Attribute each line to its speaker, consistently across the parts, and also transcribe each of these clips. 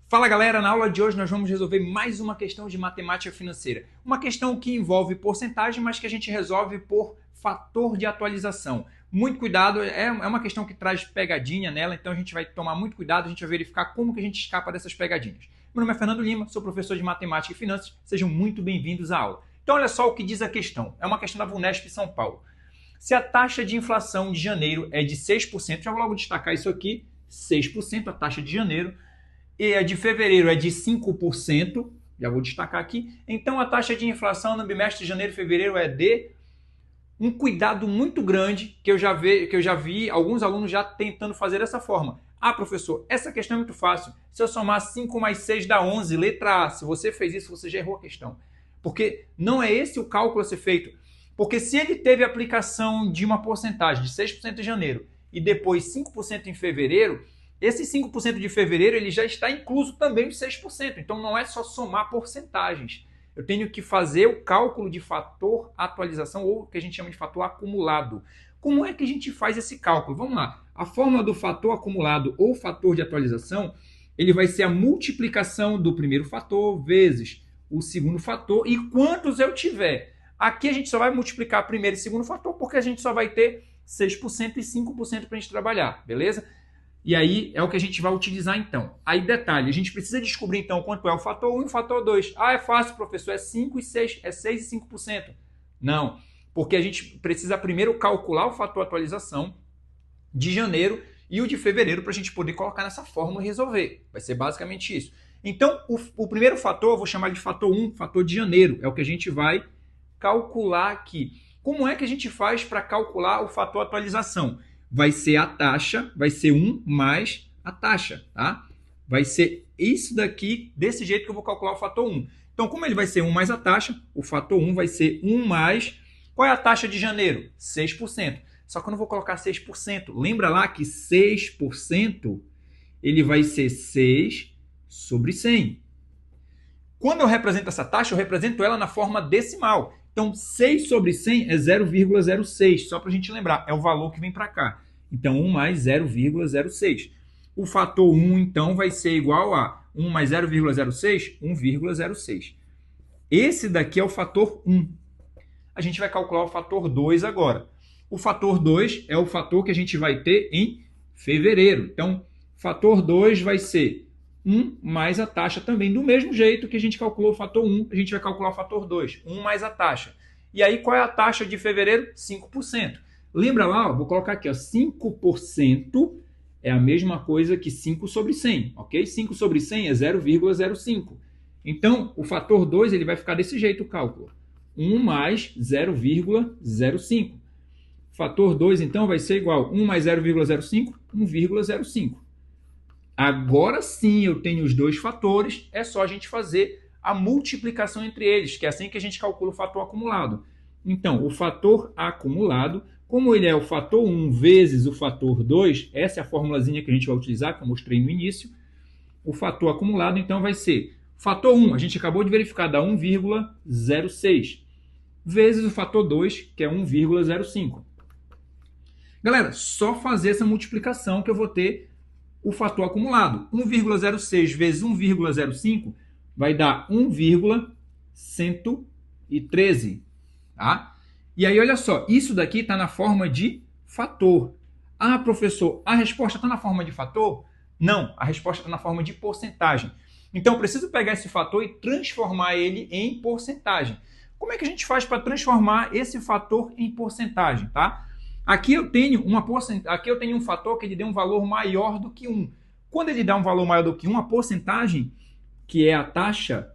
Speaker 1: Fala galera, na aula de hoje nós vamos resolver mais uma questão de matemática financeira. Uma questão que envolve porcentagem, mas que a gente resolve por fator de atualização. Muito cuidado, é uma questão que traz pegadinha nela, então a gente vai tomar muito cuidado, a gente vai verificar como que a gente escapa dessas pegadinhas. Meu nome é Fernando Lima, sou professor de matemática e finanças, sejam muito bem-vindos à aula. Então olha só o que diz a questão, é uma questão da VUNESP São Paulo. Se a taxa de inflação de janeiro é de 6%, já vou logo destacar isso aqui, 6% a taxa de janeiro, e a de fevereiro é de 5%, já vou destacar aqui. Então a taxa de inflação no bimestre de janeiro e fevereiro é de um cuidado muito grande que eu já vi alguns alunos já tentando fazer dessa forma. Ah, professor, essa questão é muito fácil. Se eu somar 5 mais 6 dá 11, letra A. Se você fez isso, você já errou a questão. Porque não é esse o cálculo a ser feito. Porque se ele teve aplicação de uma porcentagem de 6% em janeiro e depois 5% em fevereiro, esse 5% de fevereiro ele já está incluso também os 6%. Então não é só somar porcentagens. Eu tenho que fazer o cálculo de fator atualização, ou o que a gente chama de fator acumulado. Como é que a gente faz esse cálculo? Vamos lá. A fórmula do fator acumulado ou fator de atualização, ele vai ser a multiplicação do primeiro fator vezes o segundo fator e quantos eu tiver. Aqui a gente só vai multiplicar primeiro e segundo fator porque a gente só vai ter 6% e 5% para a gente trabalhar, beleza? E aí é o que a gente vai utilizar então. Aí detalhe, a gente precisa descobrir então quanto é o fator 1 e o fator 2. Ah, é fácil, professor, é 5 e 6, é 6 e 5%. Não, porque a gente precisa primeiro calcular o fator atualização de janeiro e o de fevereiro para a gente poder colocar nessa fórmula e resolver. Vai ser basicamente isso. Então, o primeiro fator, eu vou chamar de fator 1, fator de janeiro, é o que a gente vai calcular aqui. Como é que a gente faz para calcular o fator atualização? Vai ser a taxa, vai ser 1 mais a taxa, tá? Vai ser isso daqui, desse jeito que eu vou calcular o fator 1. Então, como ele vai ser 1 mais a taxa, o fator 1 vai ser 1 mais... Qual é a taxa de janeiro? 6%. Só que eu não vou colocar 6%. Lembra lá que 6% ele vai ser 6 sobre 100. Quando eu represento essa taxa, eu represento ela na forma decimal. Então, 6 sobre 100 é 0,06, só para a gente lembrar, é o valor que vem para cá. Então, 1 mais 0,06. O fator 1, então, vai ser igual a 1 mais 0,06, 1,06. Esse daqui é o fator 1. A gente vai calcular o fator 2 agora. O fator 2 é o fator que a gente vai ter em fevereiro. Então, fator 2 vai ser 1 mais a taxa também. Do mesmo jeito que a gente calculou o fator 1, a gente vai calcular o fator 2. 1 mais a taxa. E aí, qual é a taxa de fevereiro? 5%. Lembra lá, ó, vou colocar aqui, ó, 5% é a mesma coisa que 5 sobre 100, ok? 5 sobre 100 é 0,05. Então, o fator 2 ele vai ficar desse jeito o cálculo. 1 mais 0,05. Fator 2, então, vai ser igual a 1 mais 0,05, 1,05. Agora sim eu tenho os dois fatores, é só a gente fazer a multiplicação entre eles, que é assim que a gente calcula o fator acumulado. Então, o fator acumulado, como ele é o fator 1 vezes o fator 2, essa é a formulazinha que a gente vai utilizar, que eu mostrei no início, o fator acumulado, então, vai ser fator 1, a gente acabou de verificar, dá 1,06, vezes o fator 2, que é 1,05. Galera, só fazer essa multiplicação que eu vou ter o fator acumulado. 1,06 vezes 1,05 vai dar 1,113. Tá? E aí, olha só, isso daqui está na forma de fator. Ah, professor, a resposta está na forma de fator? Não, a resposta está na forma de porcentagem. Então, eu preciso pegar esse fator e transformar ele em porcentagem. Como é que a gente faz para transformar esse fator em porcentagem? Tá? Aqui eu tenho um fator que ele deu um valor maior do que 1. Quando ele dá um valor maior do que 1, a porcentagem, que é a taxa,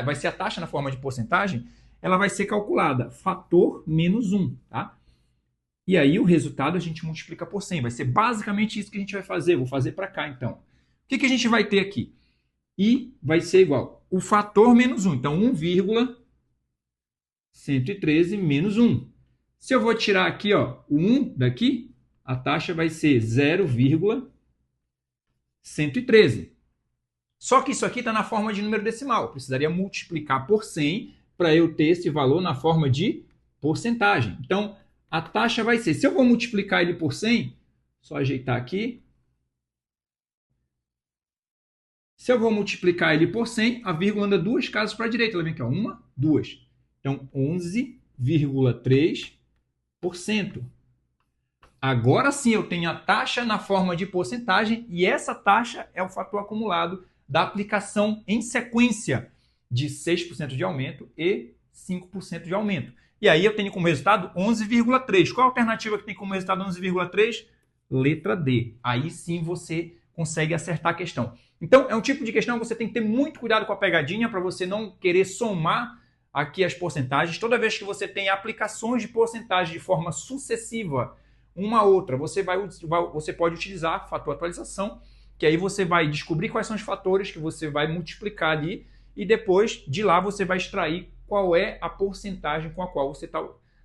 Speaker 1: vai ser a taxa na forma de porcentagem, ela vai ser calculada, fator menos 1. Tá? E aí o resultado a gente multiplica por 100. Vai ser basicamente isso que a gente vai fazer. Vou fazer para cá, então. O que a gente vai ter aqui? I vai ser igual o fator menos 1. Então, 1,113 menos 1. Se eu vou tirar aqui, ó, o 1 daqui, a taxa vai ser 0,113. Só que isso aqui está na forma de número decimal. Eu precisaria multiplicar por 100 para eu ter esse valor na forma de porcentagem. Então, a taxa vai ser, se eu vou multiplicar ele por 100, só ajeitar aqui. Se eu vou multiplicar ele por 100, a vírgula anda duas casas para a direita. Ela vem aqui, ó, uma, duas. Então, 11,3%. Agora sim eu tenho a taxa na forma de porcentagem e essa taxa é o fator acumulado da aplicação em sequência de 6% de aumento e 5% de aumento. E aí eu tenho como resultado 11,3. Qual a alternativa que tem como resultado 11,3? Letra D. Aí sim você consegue acertar a questão. Então, é um tipo de questão que você tem que ter muito cuidado com a pegadinha para você não querer somar aqui as porcentagens. Toda vez que você tem aplicações de porcentagem de forma sucessiva, uma a outra, você pode utilizar fator atualização, que aí você vai descobrir quais são os fatores que você vai multiplicar ali e depois de lá você vai extrair qual é a porcentagem com a qual você está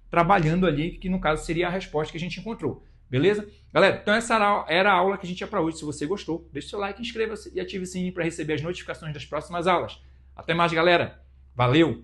Speaker 1: trabalhando ali, que no caso seria a resposta que a gente encontrou. Beleza? Galera, então essa era a aula que a gente tinha para hoje. Se você gostou, deixe seu like, inscreva-se e ative o sininho para receber as notificações das próximas aulas. Até mais, galera. Valeu!